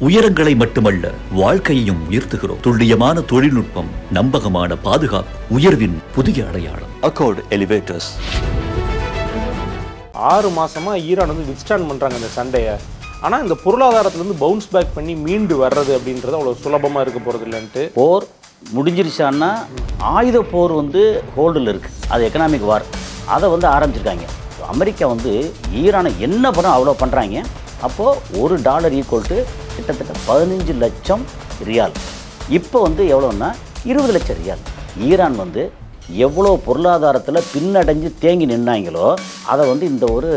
உயரங்களை மட்டுமல்ல வாழ்க்கையையும் உயர்த்துகிறோம். துல்லியமான தொழில்நுட்பம், நம்பகமான பாதுகாப்பு, உயர்வின் புதிய அடையாளம். Accord elevators. 6 மாசமா ஈரான் வித்ஸ்டாண்ட் பண்றாங்க இந்த சண்டையை. ஆனா இந்த பொருளாதாரத்திலிருந்து பவுன்ஸ் பேக் பண்ணி மீண்டு வர்றது அப்படின்றது அவ்வளவு சுலபமா இருக்க போறது இல்லைன்ட்டு. போர் முடிஞ்சிருச்சான்னா ஆயுத போர் ஹோல்டில் இருக்கு. அது எக்கனாமிக் வார். அதை ஆரம்பிச்சிருக்காங்க. அமெரிக்கா ஈரானை என்ன பண்ண அவ்வளோ பண்ணுறாங்க. அப்போது $1 ஈக்குவல் டு கிட்டத்தட்ட 15 லட்சம் ரியால். இப்போ எவ்வளோன்னா 20 லட்சம் ரியால். ஈரான் எவ்வளோ பொருளாதாரத்தில் பின்னடைஞ்சு தேங்கி நின்னாங்களோ அதை இந்த ஒரு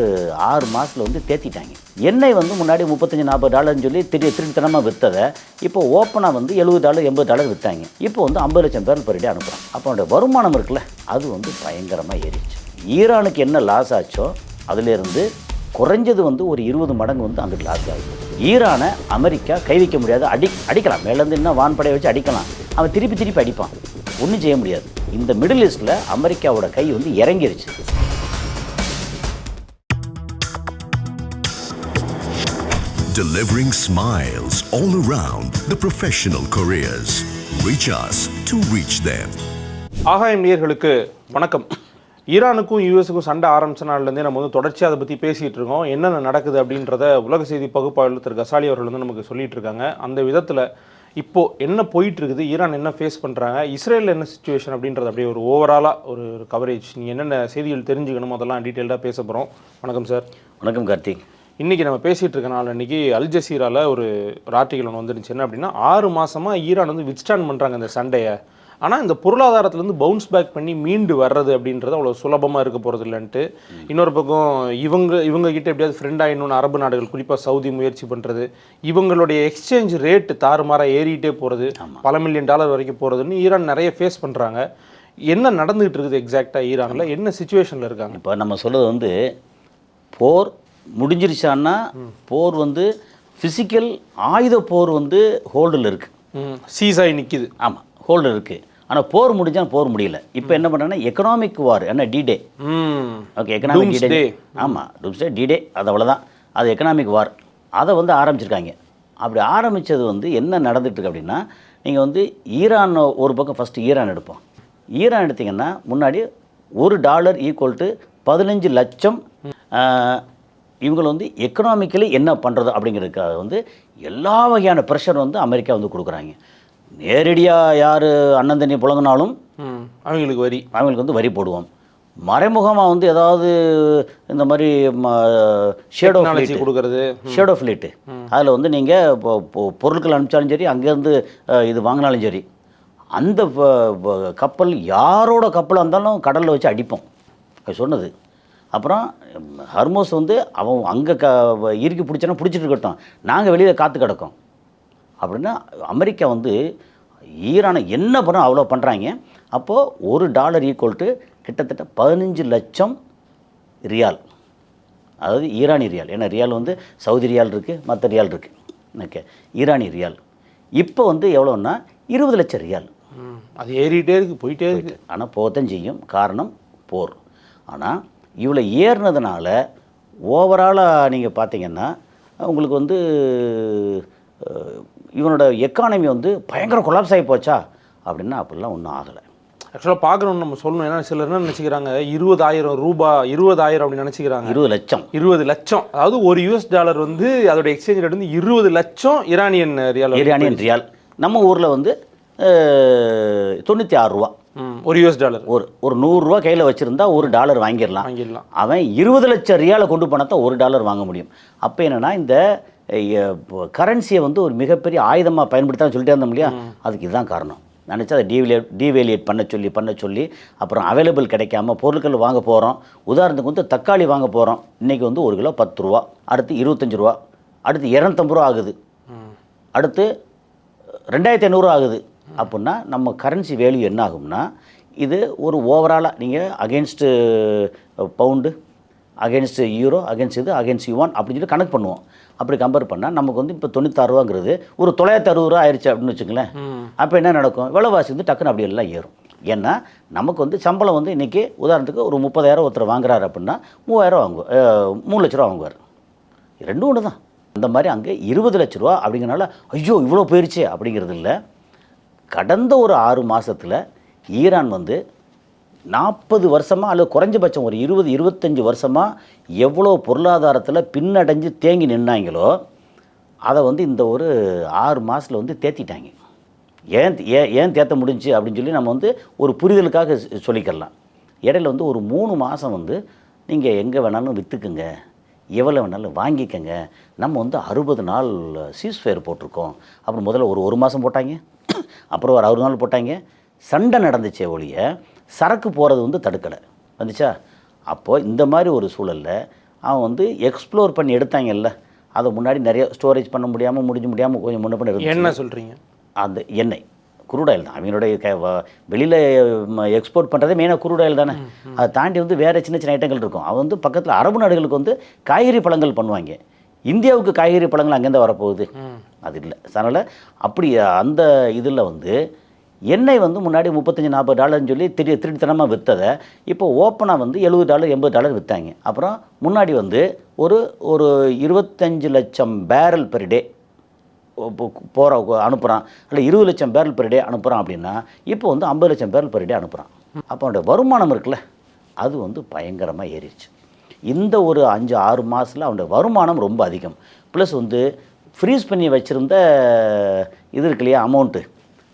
6 மாதத்தில் தேத்திட்டாங்க. எண்ணெய் முன்னாடி $35-40 சொல்லி திருத்தனமாக விற்றதை இப்போ ஓப்பனாக $70 $80 விற்றாங்க. இப்போ 50 லட்சம் பேர் பெர் டே அனுப்புகிறாங்க. அப்போ அவனுடைய வருமானம் இருக்குல்ல, அது பயங்கரமாக ஏறிடுச்சு. ஈரானுக்கு என்ன லாஸ் ஆச்சோ அதிலேருந்து குறைஞ்சது ஒரு 20 மடங்கு அங்கிட்டு லாஸ் ஆகுது. ஈரானை அமெரிக்கா கை வைக்க முடியாது. அடிக்கலாம், மேலேருந்து இன்னும் வான்படையை வச்சு அடிக்கலாம். அவன் திருப்பி அடிப்பான், ஒன்றும் செய்ய முடியாது. இந்த மிடில் ஈஸ்டில் அமெரிக்காவோட கை இறங்கிருச்சு. Delivering smiles all around the professional careers. Reach us to reach them. ஆகாயம் நேயர்களுக்கு வணக்கம். ஈரானுக்கும் யூஎஸுக்கும் சண்டை ஆரம்பிச்ச நாள்லேருந்தே நம்ம தொடர்ச்சியாக அதை பற்றி பேசிகிட்டு இருக்கோம். என்னென்ன நடக்குது அப்படின்றத உலக செய்தி பகுப்பாளர் திரு கசாலி அவர்கள் நமக்கு சொல்லிட்டு இருக்காங்க. அந்த விதத்தில் இப்போது என்ன போயிட்டு இருக்குது, ஈரான் என்ன ஃபேஸ் பண்ணுறாங்க, இஸ்ரேலில் என்ன சுச்சுவேஷன் அப்படின்றது அப்படியே ஒரு ஓவராலாக ஒரு கவரேஜ், நீங்கள் என்னென்ன செய்திகள் தெரிஞ்சுக்கணும் அதெல்லாம் டீட்டெயில்டாக பேச போகிறோம். வணக்கம் சார். வணக்கம் கார்த்திக். இன்றைக்கி நம்ம பேசிகிட்டு இருக்க நாள் அன்றைக்கி அல் ஜசீராவில் ஒரு ஆர்டிகல் ஒன்று வந்துருந்துச்சு. என்ன அப்படின்னா 6 மாதமாக ஈரான் வித்ஸ்டாண்ட் பண்ணுறாங்க இந்த சண்டையை. ஆனால் இந்த பொருளாதாரத்துலேருந்து பவுன்ஸ் பேக் பண்ணி மீண்டு வர்றது அப்படின்றது அவ்வளோ சுலபமாக இருக்க போகிறது இல்லைன்ட்டு. இன்னொரு பக்கம் இவங்க கிட்ட எப்படியாவது ஃப்ரெண்ட் ஆகிடணும்னு அரபு நாடுகள், குறிப்பாக சவுதி முயற்சி பண்ணுறது, இவங்களுடைய எக்ஸ்சேஞ்ச் ரேட்டு தாறுமாறாக ஏறிட்டே போகிறது, பல மில்லியன் டாலர் வரைக்கும் போகிறதுன்னு ஈரான் நிறைய ஃபேஸ் பண்ணுறாங்க. என்ன நடந்துகிட்டு இருக்குது எக்ஸாக்டாக ஈரானில், என்ன சுச்சுவேஷனில் இருக்காங்க? இப்போ நம்ம சொல்கிறது போர் முடிஞ்சிருச்சான்னா போர் ஃபிசிக்கல் ஆயுத போர் ஹோல்டில் இருக்குது. சீசாய் நிற்கிது. ஆமாம், ஹோல்டில் இருக்குது. ஆனால் போர் முடிஞ்சால் போர் முடியல. இப்போ என்ன பண்ணுறேன்னா எக்கனாமிக் வார், என்ன டிடே. Okay, economic டிடே. ஆமாம், டூம்ஸ்டே டிடே, அது அவ்வளோதான். அது எக்கனாமிக் வார். அதை ஆரம்பிச்சிருக்காங்க. அப்படி ஆரம்பித்தது என்ன நடந்துகிட்ருக்கு அப்படின்னா, நீங்கள் ஈரான் ஒரு பக்கம் ஃபஸ்ட்டு ஈரான் எடுப்போம். ஈரான் எடுத்திங்கன்னா முன்னாடி $1 ஈக்குவல் டு 15 லட்சம். இவங்க எக்கனாமிக்கலி என்ன பண்ணுறது அப்படிங்கிறதுக்காக எல்லா வகையான ப்ரெஷர் அமெரிக்கா கொடுக்குறாங்க. நேரடியாக யார் அண்ணன் தண்ணி புழங்கினாலும் அவங்களுக்கு வரி போடுவோம். மறைமுகமாக ஏதாவது இந்த மாதிரி ஷேடோ ஃப்ளீட்டு அதில் நீங்கள் இப்போ பொருட்கள் அனுப்பிச்சாலும் சரி, அங்கேருந்து இது வாங்கினாலும் சரி, அந்த கப்பல் யாரோட கப்பலாக இருந்தாலும் கடலில் வச்சு அடிப்போம், அது சொன்னது. அப்புறம் ஹர்மோஸ் அவன் அங்கே இறுக்கி பிடிச்சானா பிடிச்சிட்டு இருக்கட்டும், நாங்கள் வெளியில் காற்று கிடக்கோம் அப்படின்னா அமெரிக்கா ஈரானை என்ன பண்ண அவ்வளோ பண்ணுறாங்க. அப்போது $1 ஈக்குவல் டு கிட்டத்தட்ட 15 லட்சம் ரியால். அதாவது ஈரானி ரியால். ஏன்னா ரியால் சவுதி ரியால் இருக்குது, மற்ற ரியால் இருக்குது. ஓகே, ஈரானி ரியால் இப்போ எவ்வளோன்னா 20 லட்சம் ரியால். அது ஏறிட்டே இருக்குது, போயிட்டே இருக்குது. ஆனால் போகத்தான் செய்யும், காரணம் போர். ஆனால் இவ்வளோ ஏறினதுனால ஓவராலாக நீங்கள் பார்த்தீங்கன்னா உங்களுக்கு இவனோட எக்கானமி பயங்கர கொலாப்ஸ் ஆகி போச்சா அப்படின்னா அப்படிலாம் ஒன்றும் ஆகலை. ஆக்சுவலாக பார்க்கணும்னு நம்ம சொல்லணும். ஏன்னா சிலர் என்ன நினச்சிக்கிறாங்க, $20,000 20,000 அப்படின்னு நினச்சிக்கிறாங்க. 20 லட்சம். அதாவது ஒரு $1 அதோட எக்ஸ்சேஞ்ச் ரேட் 20 லட்சம் ஈரானியன் ரியால். நம்ம ஊரில் $96 ஒரு $1. ஒரு $100 கையில் வச்சுருந்தா $1 வாங்கிடலாம். அவன் 20 லட்சம் ரியாலை கொண்டு போனால் $1 வாங்க முடியும். அப்போ என்னென்னா இந்த கரன்சியை ஒரு மிகப்பெரிய ஆயுதமாக பயன்படுத்தான்னு சொல்லிட்டே இருந்தோம் இல்லையா, அதுக்கு இதுதான் காரணம். நினச்சா அதை டீவேலியேட் பண்ண சொல்லி அப்புறம் அவைலபிள் கிடைக்காம பொருட்கள் வாங்க போகிறோம். உதாரணத்துக்கு தக்காளி வாங்க போகிறோம். இன்றைக்கி ஒரு கிலோ $10, அடுத்து $25, அடுத்து $250 ஆகுது, அடுத்து $2,500 ஆகுது. அப்படின்னா நம்ம கரன்சி வேல்யூ என்ன ஆகும்னா, இது ஒரு ஓவராலாக நீங்கள் against pound, against euro, against yuan அப்படின்னு சொல்லி கணக்கு பண்ணுவோம். அப்படி கம்பேர் பண்ணால் நமக்கு இப்போ $96 ஒரு $960 ஆயிடுச்சு அப்படின்னு வச்சுங்களேன். அப்போ என்ன நடக்கும், விலைவாசி டக்குன்னு அப்படி எல்லாம் ஏறும். ஏன்னா நமக்கு சம்பளம் இன்றைக்கி உதாரணத்துக்கு ஒரு 30,000 ஒருத்தர் வாங்குறாரு அப்படின்னா 3,000 வாங்குவார், 3 லட்ச ரூபா வாங்குவார். ரெண்டும் ஒன்று தான். அந்த மாதிரி அங்கே 20 லட்ச ரூபா அப்படிங்கிறனால ஐயோ இவ்வளோ போயிடுச்சு அப்படிங்கிறது இல்லை. கடந்த ஒரு 6 மாதத்தில் ஈரான் வந்து 40 வருஷமாக அல்லது குறைஞ்சபட்சம் ஒரு 20-25 வருஷமாக எவ்வளோ பொருளாதாரத்தில் பின்னடைஞ்சு தேங்கி நின்னாங்களோ அதை வந்து இந்த ஒரு 6 மாதத்தில் வந்து தேத்திட்டாங்க. ஏன் தேத்த முடிஞ்சு அப்படின்னு சொல்லி நம்ம வந்து ஒரு புரிதலுக்காக சொல்லிக்கலாம். இடையில வந்து ஒரு 3 மாதம் வந்து நீங்கள் எங்கே வேணாலும் விற்றுக்குங்க, எவ்வளோ வேணாலும் வாங்கிக்கங்க, நம்ம வந்து 60 நாள் சீஸ்ஃபயர் போட்டிருக்கோம். அப்புறம் முதல்ல ஒரு மாதம் போட்டாங்க, அப்புறம் ஒரு 60 நாள் போட்டாங்க. சண்டை நடந்துச்சே ஒழிய சரக்கு போகிறது வந்து தடுக்கலை வந்துச்சா. அப்போது இந்த மாதிரி ஒரு சூழலில் அவன் வந்து எக்ஸ்ப்ளோர் பண்ணி எடுத்தாங்கல்ல, அதை முன்னாடி நிறைய ஸ்டோரேஜ் பண்ண முடியாமல் முடியாமல் கொஞ்சம் முன்ன பண்ணி என்ன சொல்கிறீங்க? அந்த எண்ணெய் குரூட் ஆயில் தான் அவங்களுடைய வெளியில் எக்ஸ்போர்ட் பண்ணுறதே மெயினாக குரூட் ஆயில் தானே. அதை தாண்டி வந்து வேறு சின்ன சின்ன ஐட்டங்கள் இருக்கும். அவன் வந்து பக்கத்தில் அரபு நாடுகளுக்கு வந்து காய்கறி பழங்கள் பண்ணுவாங்க. இந்தியாவுக்கு காய்கறி பழங்கள் அங்கேருந்து வரப்போகுது அது இல்லை. அதனால் அப்படி அந்த இதில் வந்து எண்ணெய் வந்து முன்னாடி $35-40 சொல்லி திருட்டுத்தனமாக விற்றதை இப்போ ஓப்பனாக வந்து $70-80 விற்றாங்க. அப்புறம் முன்னாடி வந்து ஒரு 25 லட்சம் பேரல் பெர் டே அனுப்புகிறான், இல்லை 20 லட்சம் பேரல் பெர் டே அனுப்புகிறான் அப்படின்னா இப்போ வந்து 50 லட்சம் பேரல் பெர் டே அனுப்புகிறான். அப்போ அவனுடைய வருமானம் இருக்குல்ல அது வந்து பயங்கரமாக ஏறிடுச்சு. இந்த ஒரு 5-6 மாதத்தில் அவனுடைய வருமானம் ரொம்ப அதிகம். ப்ளஸ் வந்து ஃப்ரீஸ் பண்ணி வச்சுருந்த இது இருக்கு இல்லையா அமௌண்ட்டு,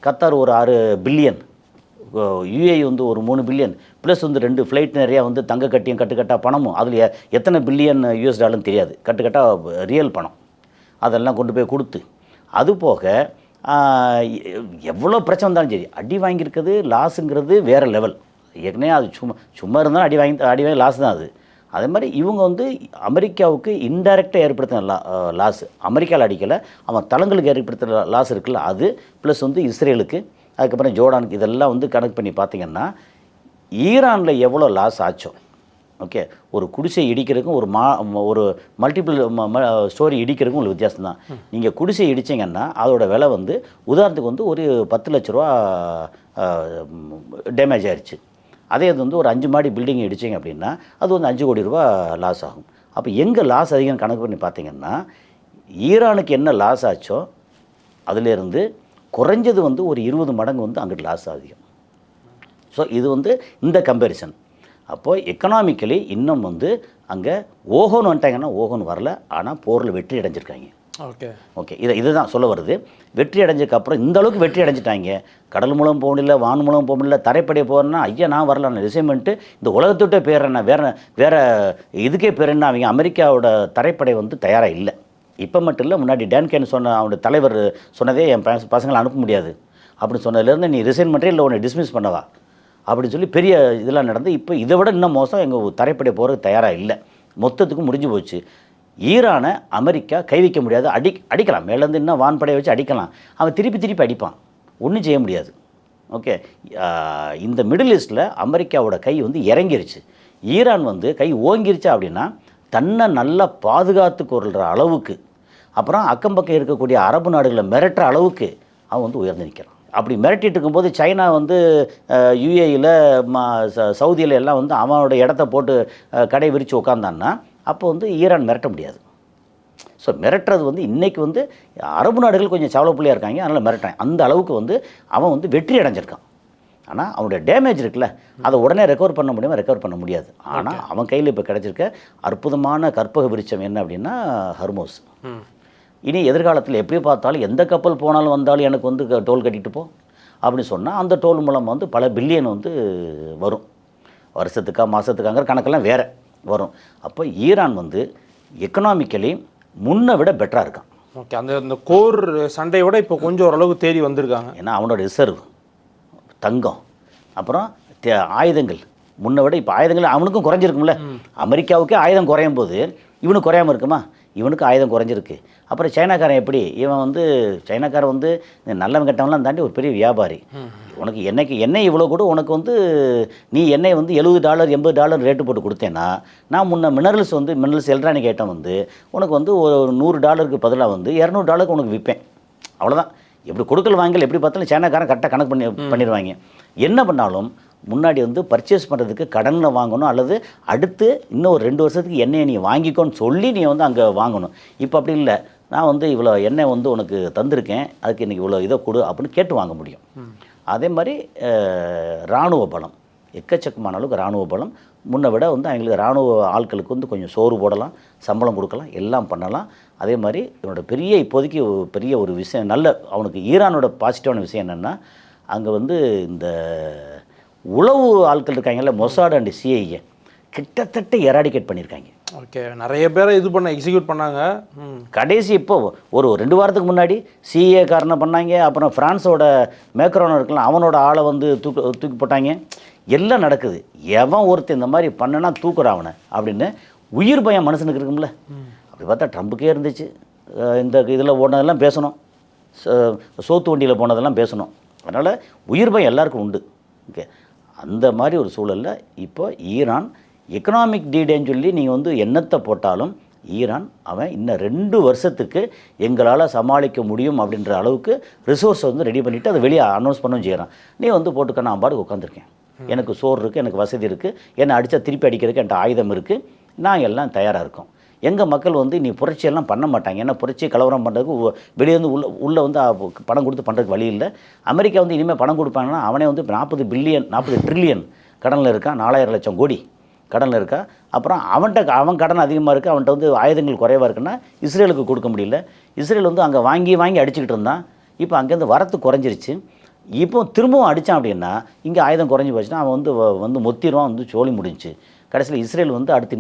கத்தார் ஒரு 6 பில்லியன், யுஏஇ வந்து ஒரு 3 பில்லியன், ப்ளஸ் வந்து 2 ஃப்ளைட் நிறையா வந்து தங்க கட்டியும் கட்டுக்கட்டாக பணமும், அதில் எத்தனை பில்லியன் US டாலர்னு தெரியாது, கட்டுக்கட்டாக ரியல் பணம் அதெல்லாம் கொண்டு போய் கொடுத்து, அது போக எவ்வளோ பிரச்சனை இருந்தாலும் சரி அடி வாங்கியிருக்குது லாஸுங்கிறது வேறு லெவல். ஏற்கனவே அது சும்மா இருந்தாலும் அடி வாங்கி லாஸ் தான் அது. அதே மாதிரி இவங்க வந்து அமெரிக்காவுக்கு இன்டைரக்டாக ஏற்படுத்தின லாஸு, அமெரிக்காவில் அடிக்கலை, அவன் தளங்களுக்கு ஏற்படுத்துகிற லாஸ் இருக்குல்ல அது, ப்ளஸ் வந்து இஸ்ரேலுக்கு, அதுக்கப்புறம் ஜோர்டானுக்கு, இதெல்லாம் வந்து கணக்கு பண்ணி பார்த்திங்கன்னா ஈரானில் எவ்வளோ லாஸ் ஆச்சோ. ஓகே, ஒரு குடிசை இடிக்கிறதுக்கும் ஒரு மல்டிபிள் ஸ்டோரி இடிக்கிறதுக்கும் ஒரு வித்தியாசம் தான். நீங்கள் குடிசை இடிச்சிங்கன்னா அதோட விலை வந்து உதாரணத்துக்கு வந்து ஒரு 10 லட்ச ரூபா டேமேஜ் ஆயிடுச்சு. அதே அது வந்து ஒரு 5 மாடி பில்டிங் இடிச்சிங்க அப்படின்னா அது வந்து 5 கோடி ரூபா லாஸ் ஆகும். அப்போ எங்கே லாஸ் அதிகம் கணக்கு பண்ணி பார்த்தீங்கன்னா ஈரானுக்கு என்ன லாஸ் ஆச்சோ அதிலேருந்து குறைஞ்சது வந்து ஒரு 20 மடங்கு வந்து அங்கிட்டு லாஸ் அதிகம். ஸோ இது வந்து இந்த கம்பேரிசன். அப்போது எக்கனாமிக்கலி இன்னும் வந்து அங்கே ஓஹோன்னு வந்துட்டாங்கன்னா ஓஹோன்னு வரல, ஆனால் போரில் வெற்றி அடைஞ்சிருக்காங்க. ஓகே இதுதான் சொல்ல வருது. வெற்றி அடைஞ்சதுக்கப்புறம் இந்த அளவுக்கு வெற்றி அடைஞ்சிட்டாங்க. கடல் மூலம் போக முடியல, வான் மூலம் போக முடியல, தரைப்படையை போகிறேன்னா ஐயா நான் வரல, நான் ரிசைன் பண்ணிட்டு இந்த உலகத்துட்டே போயிடுறேன், நான் வேறு இதுக்கே போயிடுறேன்னா அவங்க அமெரிக்காவோட தரைப்படை வந்து தயாராக இல்லை. இப்போ மட்டும் இல்லை, முன்னாடி டேன்கேன் சொன்ன அவனோட தலைவர் சொன்னதே என் பசங்களை அனுப்ப முடியாது அப்படின்னு சொன்னதுலேருந்து நீ ரிசைன் பண்ணுறே இல்லை உன்னை டிஸ்மிஸ் பண்ணவா அப்படின்னு சொல்லி பெரிய இதெல்லாம் நடந்து இப்போ இதை விட இன்னும் மோசம் எங்கள் தரைப்படை போகிறதுக்கு தயாராக இல்லை, மொத்தத்துக்கும் முடிஞ்சு போச்சு. ஈரானை அமெரிக்கா கை வைக்க முடியாது, அடிக்கலாம் மேலேருந்து இன்னும் வான்படையை வச்சு அடிக்கலாம், அவன் திருப்பி அடிப்பான், ஒன்றும் செய்ய முடியாது. ஓகே, இந்த மிடில் ஈஸ்ட்டில் அமெரிக்காவோட கை வந்து இறங்கிருச்சு. ஈரான் வந்து கை ஓங்கிருச்சா அப்படின்னா தன்னை நல்லா பாதுகாத்து கொள்கிற அளவுக்கு, அப்புறம் அக்கம் பக்கம் இருக்கக்கூடிய அரபு நாடுகளை மிரட்டுற அளவுக்கு அவன் வந்து உயர்ந்து நிற்கிறான். அப்படி மிரட்டிட்டு இருக்கும்போது சைனா வந்து யுஏஇயில் சவுதியில் எல்லாம் வந்து அவனோட இடத்த போட்டு கடை விரித்து உட்காந்தான்னா அப்போ வந்து ஈரான் மிரட்ட முடியாது. ஸோ மிரட்டுறது வந்து இன்றைக்கி வந்து அரபு நாடுகள் கொஞ்சம் சவலப்புள்ளியாக இருக்காங்க, அதனால் மிரட்டுறான். அந்த அளவுக்கு வந்து அவன் வந்து வெற்றி அடைஞ்சிருக்கான். ஆனால் அவனுடைய டேமேஜ் இருக்குல்ல அதை உடனே ரெக்கவர் பண்ண முடியாது. ஆனால் அவன் கையில் இப்போ கிடச்சிருக்க அற்புதமான கற்பக விருட்சம் என்ன அப்படின்னா ஹர்மோஸ். இனி எதிர்காலத்தில் எப்படி பார்த்தாலும் எந்த கப்பல் போனாலும் வந்தாலும் எனக்கு வந்து டோல் கட்டிட்டு போ அப்படின்னு சொன்னால் அந்த டோல் மூலம் வந்து பல பில்லியன் வந்து வரும், வருஷத்துக்கா மாதத்துக்காங்கிற கணக்கெல்லாம் வேறு வரும். அப்போ ஈரான் வந்து எக்கனாமிக்கலி முன்னை விட பெட்டராக இருக்கான். ஓகே, அந்த கோர் சண்டையோட இப்போ கொஞ்சம் ஓரளவு தேடி வந்திருக்காங்க. ஏன்னா அவனோட ரிசர்வ் தங்கம், அப்புறம் ஆயுதங்கள் முன்னை விட இப்போ ஆயுதங்கள் அவனுக்கும் குறைஞ்சிருக்கும்ல. அமெரிக்காவுக்கே ஆயுதம் குறையும் போது இவனுக்கு குறையாமல் இருக்குமா? இவனுக்கு ஆயுதம் குறைஞ்சிருக்கு. அப்புறம் சைனாக்காரன் எப்படி, இவன் வந்து சைனாக்காரன் வந்து நல்லவன் கெட்டவன்லாம் தாண்டி ஒரு பெரிய வியாபாரி. உனக்கு எண்ணெய் இவ்வளோ கூட உனக்கு வந்து நீ எண்ணெய் வந்து $70 $80 ரேட்டு போட்டு கொடுத்தேன்னா நான் முன்ன மினரல்ஸ் எலக்ட்ரானிக் ஐட்டம் வந்து உனக்கு வந்து ஒரு $100 பதிலாக வந்து $200 உனக்கு விற்பேன். அவ்வளோதான். எப்படி கொடுக்கல் வாங்கல் எப்படி பார்த்தாலும் சைனாக்காரன் கரெக்டாக கணக்கு பண்ணிடுவாங்க. என்ன பண்ணாலும் முன்னாடி வந்து பர்ச்சேஸ் பண்ணுறதுக்கு கடனில் வாங்கணும், அல்லது அடுத்து இன்னும் ஒரு 2 வருஷத்துக்கு எண்ணெயை நீ வாங்கிக்கோன்னு சொல்லி நீ வந்து அங்கே வாங்கணும். இப்போ அப்படி இல்லை, நான் வந்து இவ்வளோ எண்ணெய் வந்து உனக்கு தந்திருக்கேன், அதுக்கு இன்றைக்கி இவ்வளோ இதை கொடு அப்படின்னு கேட்டு வாங்க முடியும். அதே மாதிரி இராணுவ பலம், எக்கச்சக்கமான அளவுக்கு இராணுவ பலம். முன்னை விட வந்து அவங்களுக்கு இராணுவ ஆட்களுக்கு வந்து கொஞ்சம் சோறு போடலாம், சம்பளம் கொடுக்கலாம், எல்லாம் பண்ணலாம். அதே மாதிரி இவனோட இப்போதைக்கு பெரிய ஒரு விஷயம் அவனுக்கு ஈரானோட பாசிட்டிவான விஷயம் என்னென்னா, அங்கே வந்து இந்த உளவு ஆட்கள் இருக்காங்கல்ல, மொசாட் அண்ட் சிஐஏ கிட்டத்தட்ட எராடிகேட் பண்ணியிருக்காங்க. ஓகே, நிறைய பேரை எக்ஸிக்யூட் பண்ணாங்க. கடைசி இப்போ ஒரு 2 வாரத்துக்கு முன்னாடி சிஏ காரணம் பண்ணாங்க. அப்புறம் ஃப்ரான்ஸோட மேக்ரோன் இருக்கலாம், அவனோட ஆளை வந்து தூக்கி போட்டாங்க. எல்லாம் நடக்குது. எவன் ஒருத்தர் இந்த மாதிரி பண்ணனா தூக்குறான் அவனை அப்படின்னு உயிர் பயம் மனுஷனுக்கு இருக்கும்ல. அப்படி பார்த்தா ட்ரம்புக்கே இருந்துச்சு. இந்த இதில் ஓடினதெல்லாம் பேசணும், சோத்து வண்டியில் போனதெல்லாம் பேசணும். அதனால் உயிர் பயம் எல்லாருக்கும் உண்டு. ஓகே, அந்த மாதிரி ஒரு சூழலில் இப்போ ஈரான் எக்கனாமிக் டீடேன்னு சொல்லி நீங்கள் வந்து எண்ணத்தை போட்டாலும் ஈரான் அவன் இன்னும் 2 வருஷத்துக்கு எங்களால் சமாளிக்க முடியும் அப்படின்ற அளவுக்கு ரிசோர்ஸை வந்து ரெடி பண்ணிவிட்டு அதை வெளியே அனௌன்ஸ் பண்ணவும் செய்கிறான். நீ வந்து போட்டுக்க, நான் பாட்டுக்கு உட்காந்துருக்கேன், எனக்கு சோறு இருக்குது, எனக்கு வசதி இருக்குது, என்னை அடித்தா திருப்பி அடிக்கிறதுக்கு என்கிட்ட ஆயுதம் இருக்குது, நான் எல்லாம் தயாராக இருக்கோம். எங்கள் மக்கள் வந்து நீ புரட்சியெல்லாம் பண்ண மாட்டாங்க. ஏன்னா புரட்சி கலவரம் பண்ணுறதுக்கு வெளியே வந்து உள்ளே வந்து பணம் கொடுத்து பண்ணுறதுக்கு வழி இல்லை. அமெரிக்கா வந்து இனிமேல் பணம் கொடுப்பாங்கன்னா அவனே வந்து 40 ட்ரில்லியன் கடனில் இருக்கான், 4000 லட்சம் கோடி கடனில் இருக்கா. அப்புறம் அவன் கடன் அதிகமாக இருக்குது, அவன்கிட்ட வந்து ஆயுதங்கள் குறைவாக இருக்குன்னா இஸ்ரேலுக்கு கொடுக்க முடியல. இஸ்ரேல் வந்து அங்கே வாங்கி அடிச்சுக்கிட்டு இருந்தான். இப்போ அங்கேருந்து வரத்து குறைஞ்சிருச்சு. இப்போ திரும்பவும் அடித்தான் அப்படின்னா இங்கே ஆயுதம் குறைஞ்சி போச்சுன்னா அவன் வந்து மொத்திடுவான், வந்து சோழி முடிஞ்சு. கடைசியில் இஸ்ரேல் வந்து அடுத்து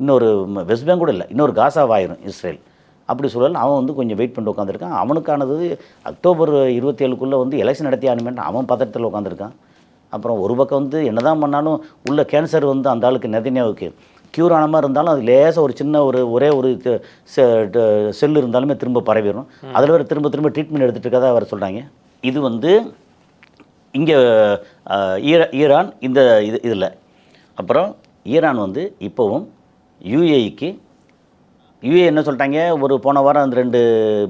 இன்னொரு வெஸ்ட் பேங்க் கூட இல்லை, இன்னொரு காசாவாயிரும் இஸ்ரேல். அப்படி சொல்லல அவன் வந்து கொஞ்சம் வெயிட் பண்ணிட்டு உட்காந்துருக்கான். அவனுக்கானது அக்டோபர் 27க்குள்ளே வந்து எலெக்ஷன் நடத்தி ஆனுமேட்டு அவன் பதட்டத்தில் உட்காந்துருக்கான். அப்புறம் ஒரு பக்கம் வந்து என்ன தான் பண்ணாலும் உள்ள கேன்சர் வந்து அந்த ஆளுக்கு நெதன்யாவுக்கு க்யூர் ஆன மாதிரி இருந்தாலும் அது லேசாக ஒரு சின்ன ஒரே ஒரு செல் இருந்தாலுமே திரும்ப பரவிடும். அதில் வேறு திரும்ப ட்ரீட்மெண்ட் எடுத்துகிட்டு இருக்கதா அவர் சொல்கிறாங்க. இது வந்து இங்கே ஈரான் இந்த இதில் அப்புறம் ஈரான் வந்து இப்போவும் யுஏஇக்கு என்ன சொல்லிட்டாங்க, ஒரு போன வாரம் அந்த 2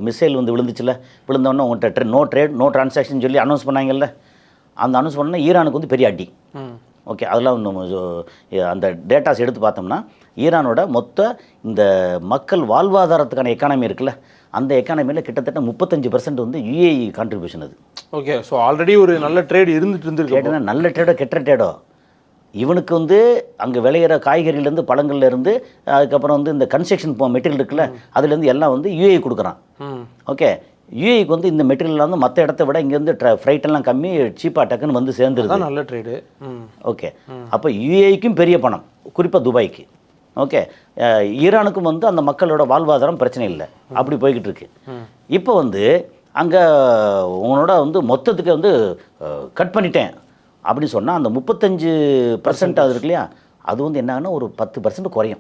மிசைல் வந்து விழுந்துச்சுல, விழுந்தோடனே உங்கள்கிட்ட நோ டிரான்சாக்ஷன் சொல்லி அனௌன்ஸ் பண்ணாங்கல்ல, அந்த அனௌன்ஸ் பண்ணால் ஈரானுக்கு வந்து பெரிய அடி. ஓகே, அதெல்லாம் அந்த டேட்டாஸ் எடுத்து பார்த்தோம்னா ஈரானோட மொத்த இந்த மக்கள் வாழ்வாதாரத்துக்கான எக்கானமி இருக்குல்ல, அந்த எக்கானமியில் கிட்டத்தட்ட 35% வந்து யுஏஇ கான்ட்ரிபியூஷன் அது. ஓகே, ஸோ ஆல்ரெடி ஒரு நல்ல ட்ரேட் இருந்துட்டு நல்ல ட்ரேடோ கெட்ட ட்ரேடோ இவனுக்கு வந்து அங்கே விளையிற காய்கறியிலேருந்து பழங்கள்லேருந்து அதுக்கப்புறம் வந்து இந்த கன்ஸ்ட்ரக்ஷன் மெட்டீரியல் இருக்குல்ல, அதுலேருந்து எல்லாம் வந்து யுஏஇ கொடுக்குறான். ஓகே, யுஏஇக்கு வந்து இந்த மெட்டீரியல் வந்து மற்ற இடத்த விட இங்கேருந்து ஃப்ரைட்டெல்லாம் கம்மி, சீப்பாக டக்குன்னு வந்து சேர்ந்துருது. நல்ல ட்ரேடு. ஓகே, அப்போ யுஏஇக்கும் பெரிய பணம், குறிப்பாக துபாய்க்கு. ஓகே, ஈரானுக்கும் வந்து அந்த மக்களோட வாழ்வாதாரம் பிரச்சனை இல்லை, அப்படி போய்கிட்டு இருக்கு. இப்போ வந்து அங்கே உங்களோட வந்து மொத்தத்துக்கு வந்து கட் பண்ணிட்டேன் அப்படின்னு சொன்னால் அந்த 35% அது இருக்கு இல்லையா, அது வந்து என்னாகன்னா ஒரு 10% குறையும்.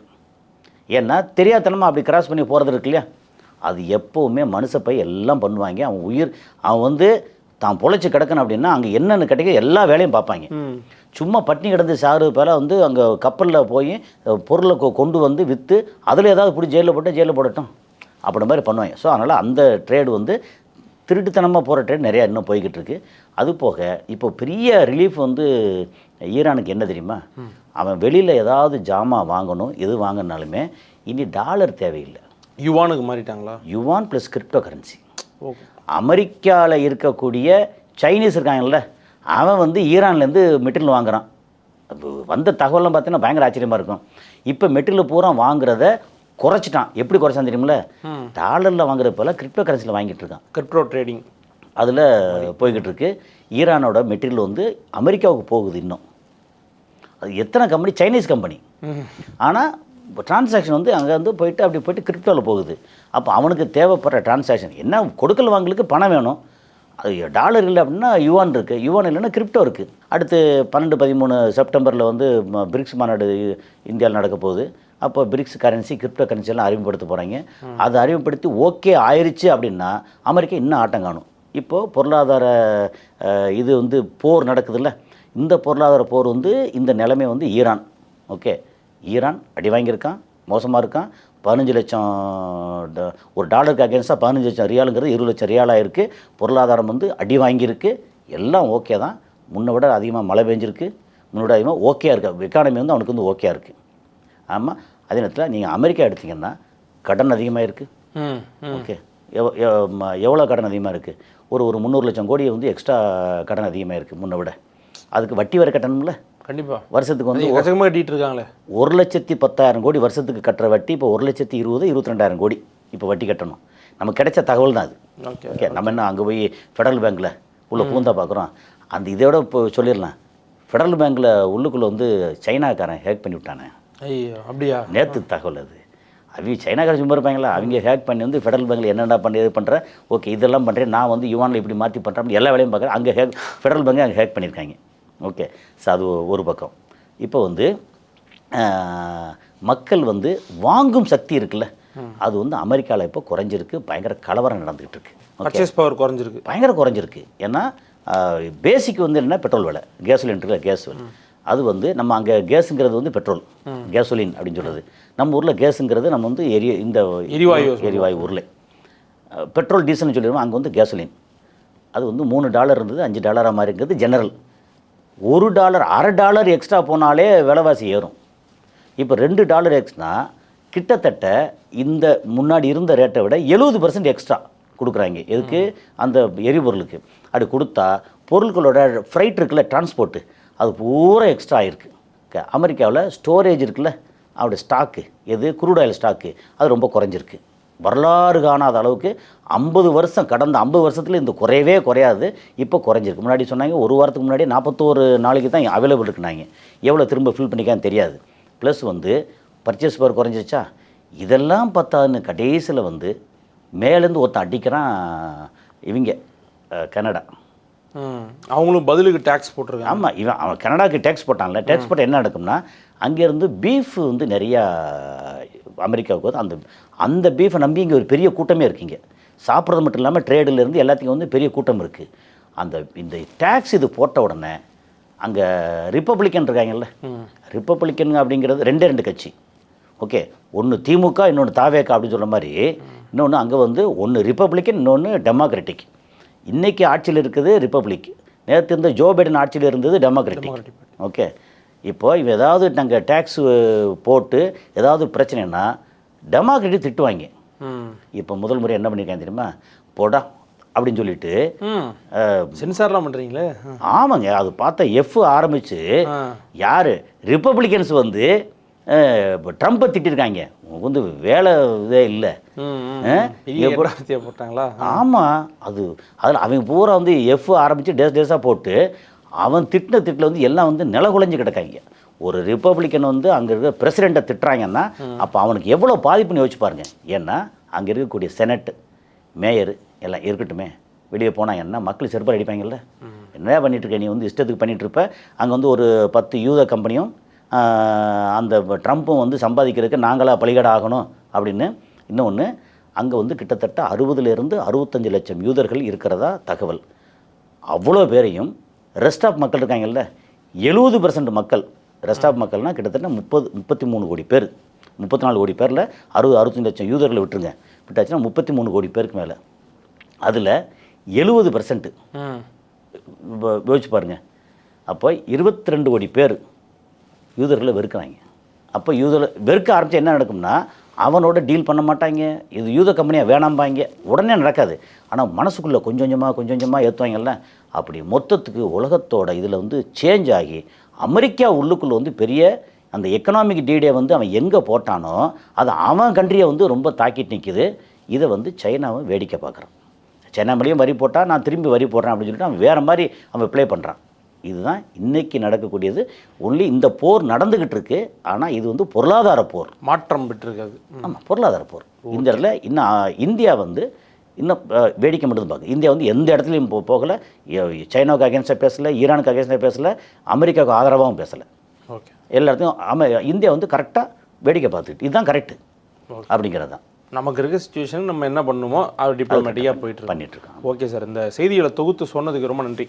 ஏன்னா தெரியாதனமாக அப்படி கிராஸ் பண்ணி போகிறது இருக்கு இல்லையா, அது எப்போவுமே மனுஷப்பை எல்லாம் பண்ணுவாங்க. அவன் வந்து தான் பொழைச்சி கிடக்கணும் அப்படின்னா அங்கே என்னென்னு கிடைக்க எல்லா வேலையும் பார்ப்பாங்க. சும்மா பட்டினி கிடந்து சாறு பேர வந்து அங்கே கப்பலில் போய் பொருளை கொண்டு வந்து விற்று அதில் ஏதாவது பிடிச்சி ஜெயிலில் போடட்டும் அப்படி மாதிரி பண்ணுவாங்க. ஸோ அதனால் அந்த ட்ரேடு வந்து திருட்டுத்தனமாக போகிற ட்ரேட் நிறையா இன்னும் போய்கிட்டு இருக்கு. அது போக இப்போ பெரிய ரிலீஃப் வந்து ஈரானுக்கு என்ன தெரியுமா, அவன் வெளியில் ஏதாவது ஜாமான் வாங்கணும், எது வாங்கினாலுமே இனி டாலர் தேவையில்லை, யுவானுக்கு மாறிட்டாங்களா. Yuan plus cryptocurrency. அமெரிக்காவில் இருக்கக்கூடிய சைனீஸ் இருக்காங்கல்ல, அவன் வந்து ஈரான்லேருந்து மெட்டீரியல் வாங்குறான். வந்த தகவலாம் பார்த்தீங்கன்னா பயங்கர ஆச்சரியமாக இருக்கும். இப்போ மெட்டீரியல் பூரா வாங்குறத குறைச்சிட்டான். எப்படி குறைச்சான் தெரியுமில்ல, டாலரில் வாங்குறது போல் கிரிப்டோ கரன்சியில் வாங்கிட்டு இருக்கான். கிரிப்டோ ட்ரேடிங் அதில் போய்கிட்டு இருக்கு. ஈரானோட மெட்டீரியல் வந்து அமெரிக்காவுக்கு போகுது. இன்னும் அது எத்தனை கம்பெனி, சைனீஸ் கம்பெனி, ஆனால் டிரான்சாக்ஷன் வந்து அங்கே வந்து போயிட்டு கிரிப்டோவில் போகுது. அப்போ அவனுக்கு தேவைப்படுற டிரான்சாக்ஷன் என்ன, கொடுக்கல் வாங்கலுக்கு பணம் வேணும். அது டாலர் இல்லை அப்படின்னா யுவான் இருக்குது, யுவான் இல்லைன்னா கிரிப்டோ இருக்குது. அடுத்து 12-13 செப்டம்பரில் வந்து பிரிக்ஸ் மாநாடு இந்தியாவில் நடக்க போகுது. அப்போ பிரிக்ஸ் கரன்சி, கிரிப்டோ கரன்சியெல்லாம் அறிமுகப்படுத்த போகிறாங்க. அதை அறிமுகப்படுத்தி ஓகே ஆயிடுச்சு அப்படின்னா அமெரிக்கா இன்னும் ஆட்டம் காணும். இப்போது பொருளாதார இது வந்து போர் நடக்குதுல்ல, இந்த பொருளாதார போர் வந்து இந்த நிலைமை வந்து ஈரான். ஓகே, ஈரான் அடி வாங்கியிருக்கான், மோசமாக இருக்கான். 15 லட்சம் ஒரு டாலருக்கு அகேன்ஸ்டாக 15 லட்சம் ரியாலுங்கிறது 20 லட்சம் ரியாலாக இருக்குது. பொருளாதாரம் வந்து அடி வாங்கியிருக்கு. எல்லாம் ஓகே தான், முன்னை விட அதிகமாக மழை பெஞ்சிருக்கு, முன்னோட அதிகமாக ஓகேயாக இருக்குது. எக்கானமி வந்து அவனுக்கு வந்து ஓகேயாக இருக்குது. ஆமாம், அதே நேரத்தில் நீங்கள் அமெரிக்கா எடுத்திங்கன்னா கடன் அதிகமாக இருக்குது, ஓகே, எவ்வளோ கடன் அதிகமாக இருக்குது? ஒரு 300 லட்சம் கோடி வந்து எக்ஸ்ட்ரா கடன் அதிகமாக இருக்குது முன்னை விட. அதுக்கு வட்டி வர கட்டணும்ல கண்டிப்பாக. வருஷத்துக்கு வந்து கஷ்டமாக கட்டிகிட்டு இருக்காங்களே. 1,10,000 கோடி வருஷத்துக்கு கட்டுற வட்டி இப்போ 1,20,22,000 கோடி இப்போ வட்டி கட்டணும். நமக்கு கிடைச்ச தகவல் தான் அது. ஓகே, நம்ம என்ன அங்கே போய் ஃபெடரல் பேங்க்கில் உள்ள பூந்தா பார்க்குறோம். அந்த இதோட இப்போ சொல்லிடலாம், ஃபெடரல் பேங்க்கில் உள்ளுக்குள்ளே வந்து சைனாக்காரன் ஹேக் பண்ணி விட்டானே. ஐயோ, அப்படியா? நேற்று தகவல் அது. அவங்க சைனாக்காரன் சும்மா இருப்பாங்களா? அவங்க ஹேக் பண்ணி வந்து ஃபெடரல் பேங்க்கில் என்னென்ன பண்ணி இது பண்ணுறேன், ஓகே இதெல்லாம் பண்ணுறேன், நான் வந்து யுவானில் இப்படி மாற்றி பண்ணுறேன், எல்லா வேலையும் பார்க்குறேன். அங்கே ஃபெடரல் பேங்க்கை அங்கே ஹேக் பண்ணியிருக்காங்க. ஓகே, ஸோ அது ஒரு பக்கம். இப்போ வந்து மக்கள் வந்து வாங்கும் சக்தி இருக்குல்ல, அது வந்து அமெரிக்காவில் இப்போ குறைஞ்சிருக்கு. பயங்கர கலவரம் நடந்துகிட்டு இருக்கு. பர்ச்சேஸ் பவர் குறைஞ்சிருக்கு, பயங்கர குறைஞ்சிருக்கு. ஏன்னா பேசிக் வந்து என்ன, பெட்ரோல் விலை, கேசோலின் இருக்குல்ல, கேஸ் விலை அது வந்து நம்ம அங்கே கேஸுங்கிறது வந்து பெட்ரோல், கேசோலின் அப்படின்னு சொல்கிறது. நம்ம ஊரில் கேஸுங்கிறது நம்ம வந்து இந்த எரிவாயு உருளை. பெட்ரோல் டீசல்னு சொல்லிடுவோம், அங்கே வந்து கேசோலின். அது வந்து $3 இருந்தது, $5 மாதிரி இருக்கிறது ஜெனரல். $1 $1/2 எக்ஸ்ட்ரா போனாலே விலைவாசி ஏறும். இப்போ $2 எக்ஸ்ட்ரா கிட்டத்தட்ட இந்த முன்னாடி இருந்த ரேட்டை விட 70% எக்ஸ்ட்ரா கொடுக்குறாங்க. எதுக்கு? அந்த எரிபொருளுக்கு. அப்படி கொடுத்தா பொருட்களோட ஃப்ரைட் இருக்குல்ல, டிரான்ஸ்போர்ட்டு, அது பூரா எக்ஸ்ட்ரா ஆகிருக்கு. அமெரிக்காவில் ஸ்டோரேஜ் இருக்குல்ல, அவருடைய ஸ்டாக்கு, எது க்ரூட் ஆயில் ஸ்டாக்கு, அது ரொம்ப குறைஞ்சிருக்கு. வரலாறு காணாத அளவுக்கு 50 வருஷம், கடந்த 50 வருஷத்தில் இந்த குறையவே குறையாது. இப்போ குறைஞ்சிருக்கு. முன்னாடி சொன்னாங்க ஒரு வாரத்துக்கு முன்னாடி 41 நாளைக்கு தான் அவைலபிள் இருக்குனாங்க. எவ்வளோ திரும்ப ஃபில் பண்ணிக்கான்னு தெரியாது. ப்ளஸ் வந்து பர்ச்சேஸ் பவர் குறைஞ்சிச்சா, இதெல்லாம் பார்த்தான்னு கடைசியில் வந்து மேலேருந்து ஒருத்தன் அடிக்கிறான். இவங்க கனடா, அவங்களும் பதிலுக்கு டேக்ஸ் போட்டிருக்காங்க. ஆமாம், அவன் கனடாவுக்கு டேக்ஸ் போட்டான்ல. டேக்ஸ் போட்டால் என்ன நடக்கும்னா, அங்கேருந்து பீஃப் வந்து நிறையா அமெரிக்காவுக்கு வந்து அந்த பீஃபை நம்பி இங்கே ஒரு பெரிய கூட்டமே இருக்குங்க. சாப்பிட்றது மட்டும் இல்லாமல் ட்ரேடிலேருந்து எல்லாத்துக்கும் வந்து பெரிய கூட்டம் இருக்குது. இந்த டேக்ஸ் இது போட்ட உடனே அங்கே ரிப்பப்ளிக்கன் இருக்காங்கல்ல, ரிப்பப்ளிக்கன் அப்படிங்கிறது ரெண்டு கட்சி. ஓகே, ஒன்று திமுக, இன்னொன்று தாவேகா அப்படின்னு சொல்கிற மாதிரி. இன்னொன்று அங்கே வந்து ஒன்று ரிப்பப்ளிக்கன், இன்னொன்று டெமோக்ராட்டிக். இன்றைக்கி ஆட்சியில் இருக்குது ரிப்பப்ளிக், நேற்று இருந்த ஜோ பைடன் ஆட்சியில் இருந்தது டெமோக்ராட்டிக். ஓகே, இப்போது இவன் ஏதாவது நாங்கள் டேக்ஸ் போட்டு ஏதாவது பிரச்சனைனா டெமோக்ராட்டிக் திட்டுவாங்க. இப்போ முதல் முறை என்ன பண்ணியிருக்காங்க தெரியுமா, போடா அப்படின்னு சொல்லிட்டு சென்சார்லாம் பண்ணுறீங்களே. ஆமாங்க, அது பார்த்தா எஃப் ஆரம்பித்து யார் ரிப்பப்ளிகன்ஸ் வந்து ட்ரம்ப்பை திட்டிருக்காங்க. வந்து வேலை இதே இல்லை போட்டாங்களா. ஆமாம், அதில் அவங்க பூரா வந்து எஃப் ஆரம்பித்து டேஸாக போட்டு அவன் திட்டில் வந்து எல்லாம் வந்து நிலகுலைஞ்சு கிடக்காங்க. ஒரு ரிப்பப்ளிக்கன் வந்து அங்கே இருக்கிற பிரசிடெண்ட்டை திட்டுறாங்கன்னா அப்போ அவனுக்கு எவ்வளோ பாதிப்புன்னு யோசிச்சு பாருங்க. ஏன்னா அங்கே இருக்கக்கூடிய செனட்டு, மேயரு எல்லாம் இருக்கட்டுமே, வெளியே போனாங்கன்னா மக்கள் செருப்பாக அடிப்பாங்கல்ல. என்ன பண்ணிகிட்ருக்க நீ, வந்து இஷ்டத்துக்கு பண்ணிகிட்ருப்ப. அங்கே வந்து ஒரு 10 யூத கம்பெனியும் அந்த ட்ரம்ப்பும் வந்து சம்பாதிக்கிறதுக்கு நாங்களாக பலிகடை ஆகணும் அப்படின்னு. இன்னொன்று, அங்கே வந்து கிட்டத்தட்ட 60 to 65 லட்சம் யூதர்கள் இருக்கிறதா தகவல். அவ்வளோ பேரையும் ரெஸ்ட் ஆஃப் மக்கள் இருக்காங்கல்ல, 70% மக்கள், ரெஸ்ட் ஆஃப் மக்கள்னால் கிட்டத்தட்ட 33 கோடி பேர். 34 கோடி பேரில் 65 லட்சம் யூதர்களை விட்டுருங்க, விட்டாச்சுன்னா 33 கோடி பேருக்கு மேலே. அதில் 70% யோசிச்சு பாருங்கள். அப்போ 22 கோடி பேர் யூதர்களை வெறுக்கிறாங்க. அப்போ வெறுக்க ஆரம்பித்தா என்ன நடக்கும்னா, அவனோட டீல் பண்ண மாட்டாங்க. இது யூத கம்பெனியாக வேணாம்பாங்க, உடனே நடக்காது. ஆனால் மனசுக்குள்ளே கொஞ்சம் கொஞ்சமாக ஏற்றுவாங்கல்ல. அப்படி மொத்தத்துக்கு உலகத்தோட இதில் வந்து சேஞ்ச் ஆகி அமெரிக்கா உள்ளுக்குள்ளே வந்து பெரிய அந்த எக்கனாமிக் டீடே வந்து அவன் எங்கே போட்டானோ அது அவன் கண்ட்ரியை வந்து ரொம்ப தாக்கிட்டு நிற்கிது. இதை வந்து சைனாவை வேடிக்கை பார்க்குறான். சைனா மேலேயும் வரி போட்டால் நான் திரும்பி வரி போடுறேன் அப்படின்னு சொல்லிட்டு அவன் வேறு மாதிரி அவன் ப்ளே பண்ணுறான். இதுதான் இன்றைக்கி நடக்கக்கூடியது. ஒன்லி இந்த போர் நடந்துக்கிட்டு இருக்கு. ஆனால் இது வந்து பொருளாதார போர், மாற்றம் பெற்றிருக்காது. ஆமாம், பொருளாதார போர். இந்த இடத்துல இன்னும் இந்தியா வந்து இன்னும் வேடிக்கை மட்டும் பார்க்க. இந்தியா வந்து எந்த இடத்துலையும் போகலை. சைனாவுக்கு அகேன்ஸ்டாக பேசலை, ஈரானுக்கு அகேன்ஸ்டாக பேசலை, அமெரிக்காவுக்கு ஆதரவாகவும் பேசலை. ஓகே, எல்லா இடத்தையும் இந்தியா வந்து கரெக்டாக வேடிக்கை பார்த்துக்கிட்டு இதுதான் கரெக்டு அப்படிங்கிறது தான். நமக்கு இருக்க சிச்சுவேஷன் நம்ம என்ன பண்ணுமோ அது டிப்ளமேட்டிக்காக பண்ணிகிட்ருக்கோம். ஓகே சார், இந்த செய்திகளை தொகுத்து சொன்னதுக்கு ரொம்ப நன்றி.